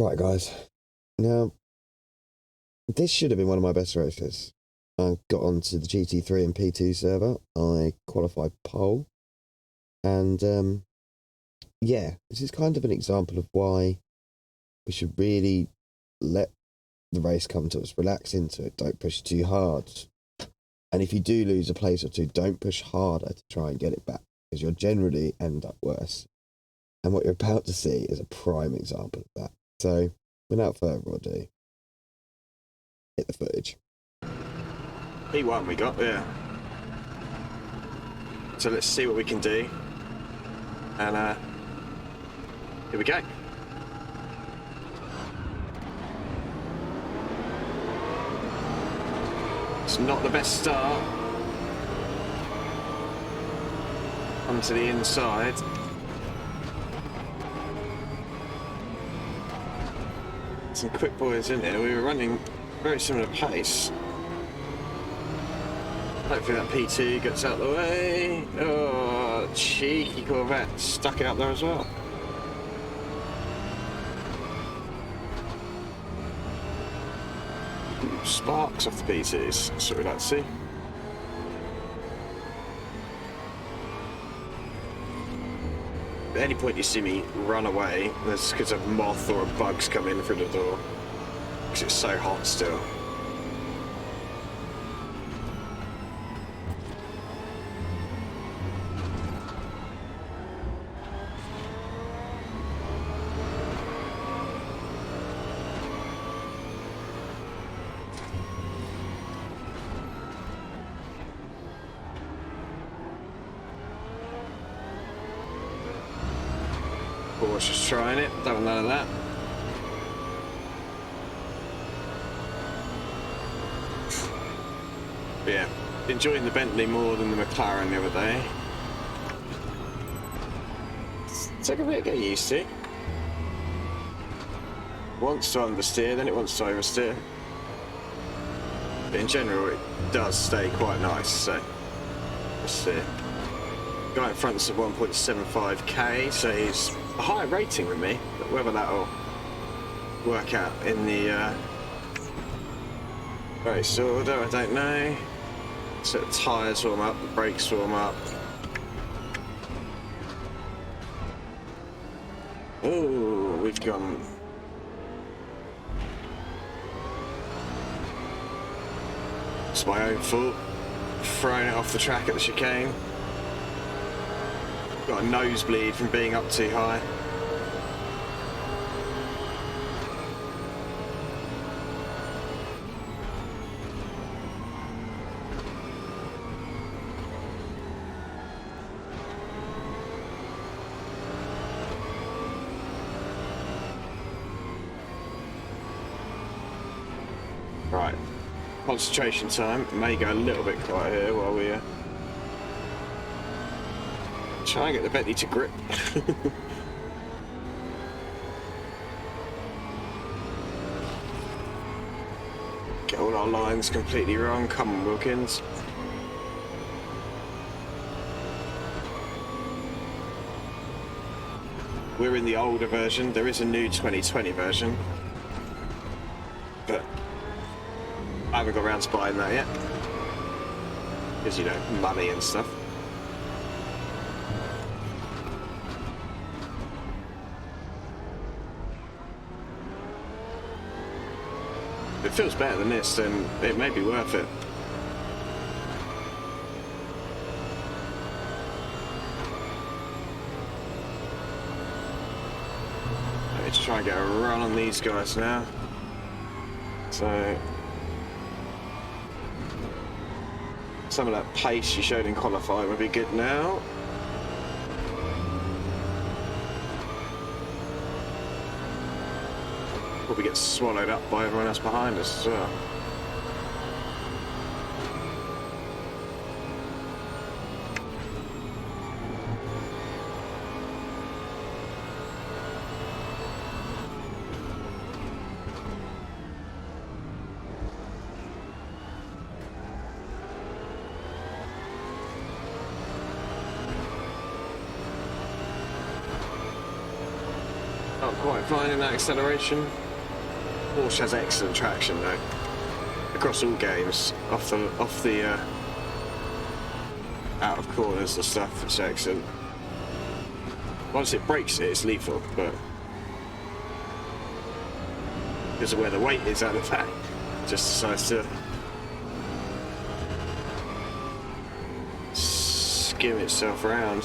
Right, guys. Now, this should have been one of my best races. I got onto the GT3 and P2 server. I qualified pole. And, yeah, this is kind of an example of why we should really let the race come to us. Relax into it. Don't push too hard. And if you do lose a place or two, don't push harder to try and get it back, because you'll generally end up worse. And what you're about to see is a prime example of that. So, without further ado, hit the footage. P1 we got, yeah. So let's see what we can do. And here we go. It's not the best start. Onto the inside. Some quick boys in here. We were running very similar pace. Hopefully that P2 gets out of the way. Oh, cheeky Corvette. Stuck it up there as well. Sparks off the P2s. That's what we'd like to see. At any point you see me run away, there's because a moth or a bug's come in through the door. Because it's so hot still. Just trying it, don't want none of that. But yeah, enjoying the Bentley more than the McLaren the other day. It's like a bit to get used to. Wants to understeer, then it wants to oversteer. But in general, it does stay quite nice, so let's see. Guy in front's at 1.75k, so he's a higher rating than me, but whether that'll work out in the race order, I don't know. So the tyres warm up, the brakes warm up. Oh, we've gone. It's my own fault. Throwing it off the track at the chicane. Got a nosebleed from being up too high. Right, concentration time. May go a little bit quiet here while we try and get the Bentley to grip. Get all our lines completely wrong. Come on, Wilkins. We're in the older version. There is a new 2020 version, but I haven't got around to buying that yet. Because, you know, money and stuff. If it feels better than this, then it may be worth it. I need to try and get a run on these guys now. So some of that pace you showed in qualifying would be good now. Probably get swallowed up by everyone else behind us as well. Not quite finding that acceleration. Porsche has excellent traction though. Across all games, off the out of corners and stuff, it's excellent. Once it breaks it, it's lethal, but because of where the weight is out of that, it just decides to skim itself around.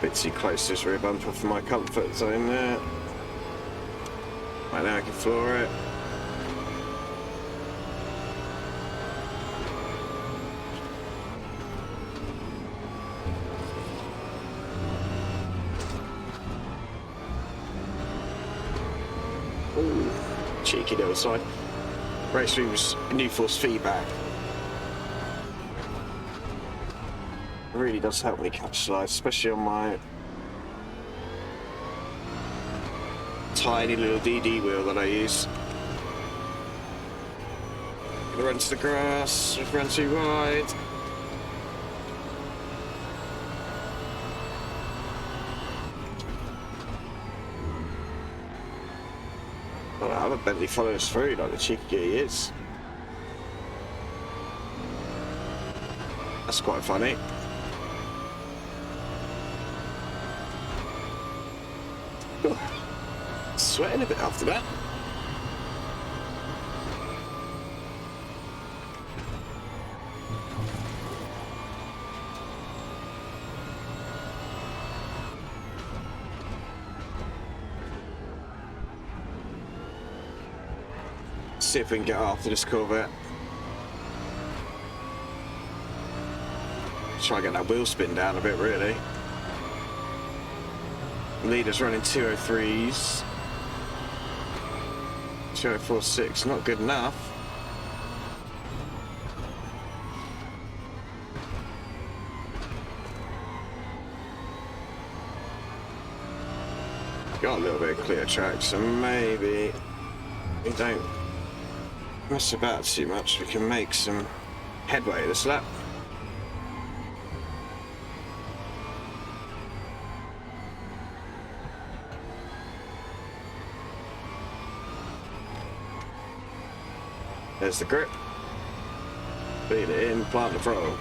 Bit too close to this rear bumper for my comfort zone there. Right now I can floor it. Ooh, cheeky little side. Raceroom's new force feedback really does help me catch slides, especially on my tiny little DD wheel that I use. Gonna run to the grass, just run too wide. Well, I have a Bentley follow us through like the cheeky he is. That's quite funny. Sweating a bit after that. See if we can get after this Corvette. Try and get that wheel spin down a bit, really. Leader's running 203s. 2046, not good enough. Got a little bit of clear track, so maybe we don't mess about too much. We can make some headway this lap. There's the grip. Feed it in, plant the throttle.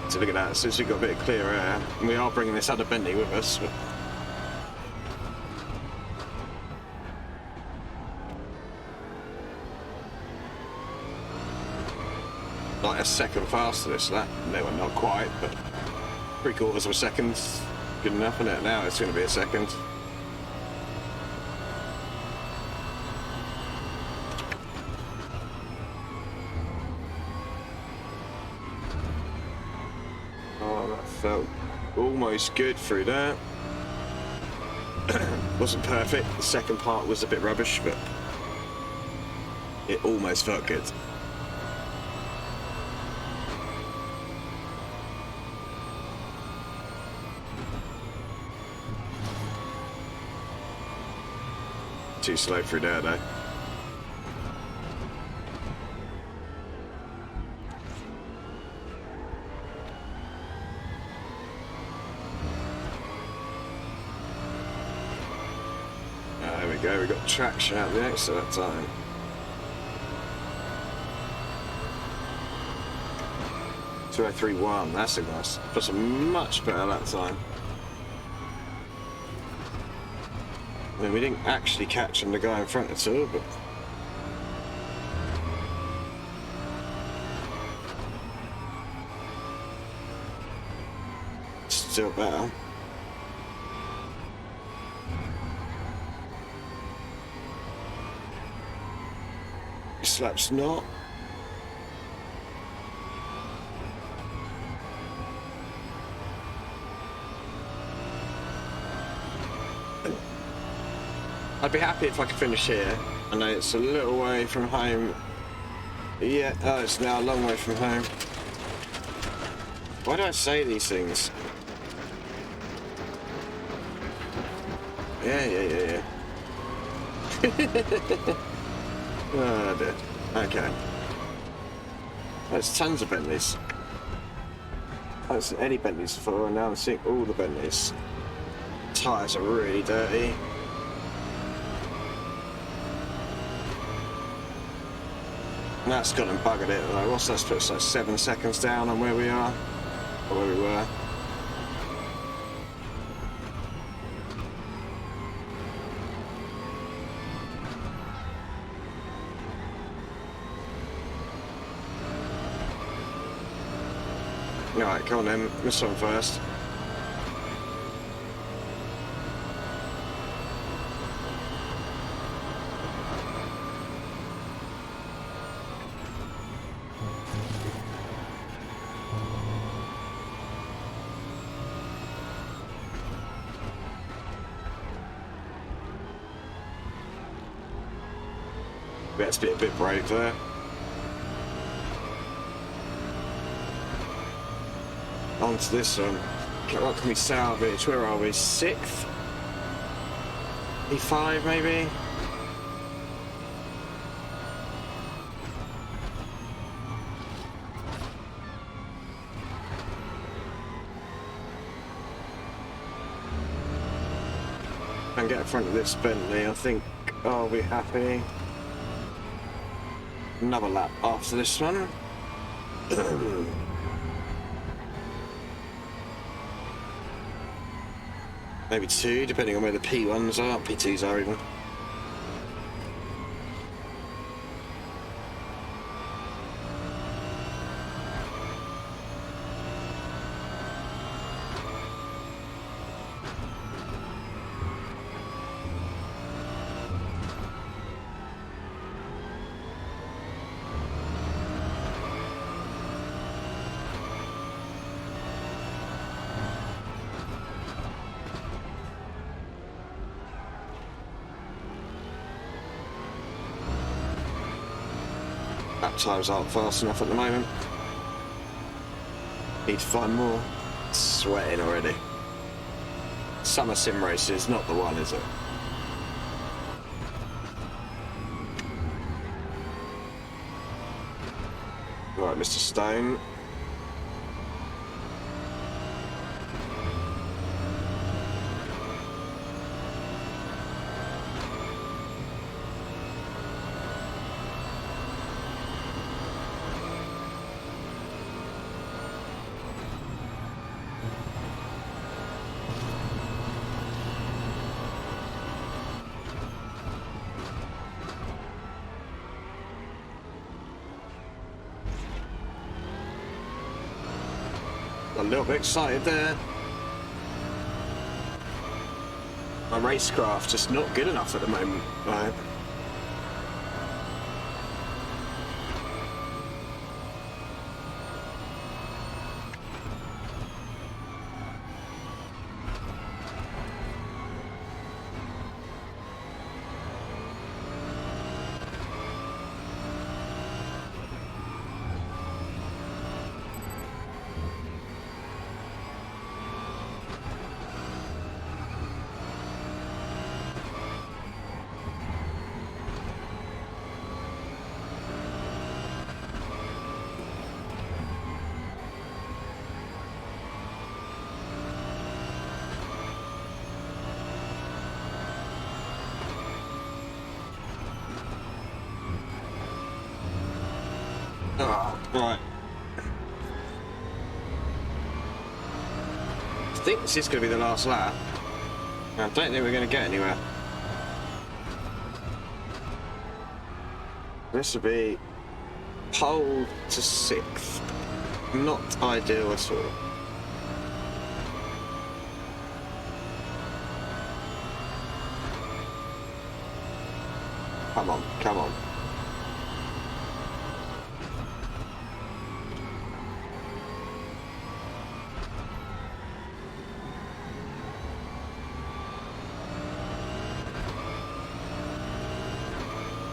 So look at that, since we've got a bit of clear air, and we are bringing this other Bentley with us. But like a second faster this lap. No, well, not quite, but 3/4 of a second. Good enough, isn't it? Now it's going to be a second. Oh, that felt almost good through that. Wasn't perfect. The second part was a bit rubbish, but it almost felt good. Too slow through there though. There we go, we got traction out the exit that time. (2031), that's a nice. That's a much better that time. I mean, we didn't actually catch on the guy in front at all, but still better. This lap's not. I'd be happy if I could finish here. I know it's a little way from home. Yeah, oh, it's now a long way from home. Why do I say these things? Yeah. Oh dear. Okay. There's tons of Bentleys. I haven't seen any Bentleys before, and now I'm seeing all the Bentleys. Tyres are really dirty. And that's gone and buggered it. Like, what's that? Put us like 7 seconds down on where we are, or where we were. Alright, come on then, this one first. Let's be a bit brave there. On to this one. What can we salvage? Where are we? 6th? E5 maybe? And get in front of this Bentley, I think I'll be happy. Another lap after this one. Maybe 2, depending on where the P1s are, P2s are even. Lap times aren't fast enough at the moment. Need to find more. Sweating already. Summer sim races, not the one, is it? Right, Mr. Stone. A little bit excited there. My racecraft just not good enough at the moment. Right. Oh, right. I think this is going to be the last lap. I don't think we're going to get anywhere. This would be pole to 6th. Not ideal at all. Come on, come on.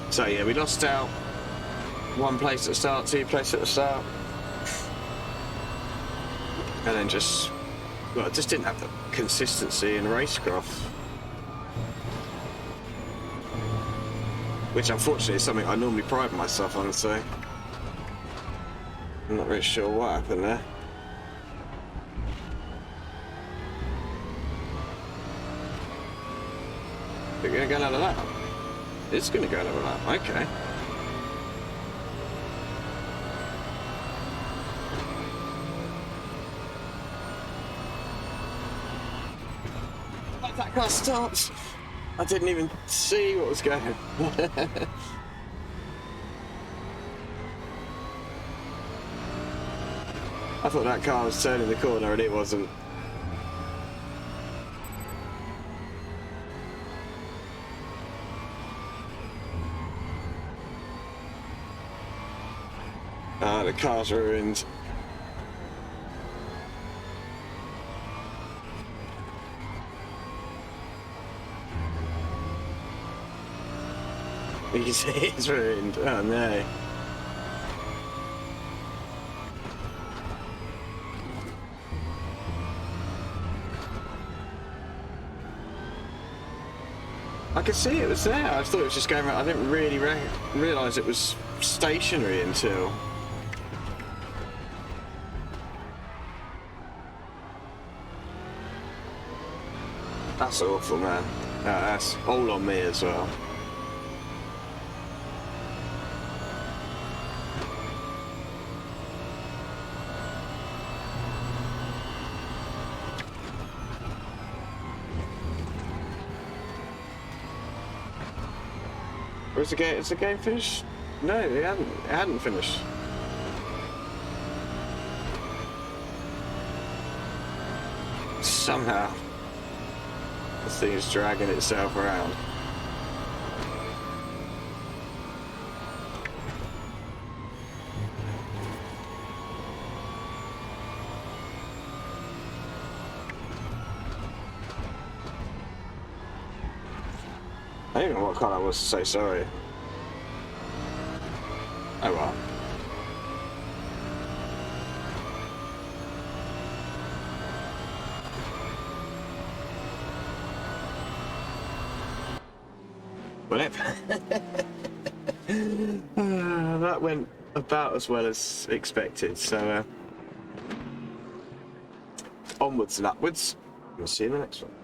So yeah, we lost out 1 place at the start, 2 places at the start. and then just, well, it just didn't have the consistency in racecraft, which unfortunately is something I normally pride myself on, so I'm not really sure what happened there. We're going to go another lap. It's going to go another lap, okay. That car stopped. I didn't even see what was going on. I thought that car was turning the corner and it wasn't. Ah, the car's ruined. You can see it's ruined. Oh no. I could see it was there. I thought it was just going around. I didn't really realise it was stationary until. That's awful, man. That's all on me as well. Or is the game? Is the game finished? No, it hadn't finished. Somehow, this thing is dragging itself around. I don't even know what car I was to say sorry. Oh well. That went about as well as expected, so onwards and upwards. We'll see you in the next one.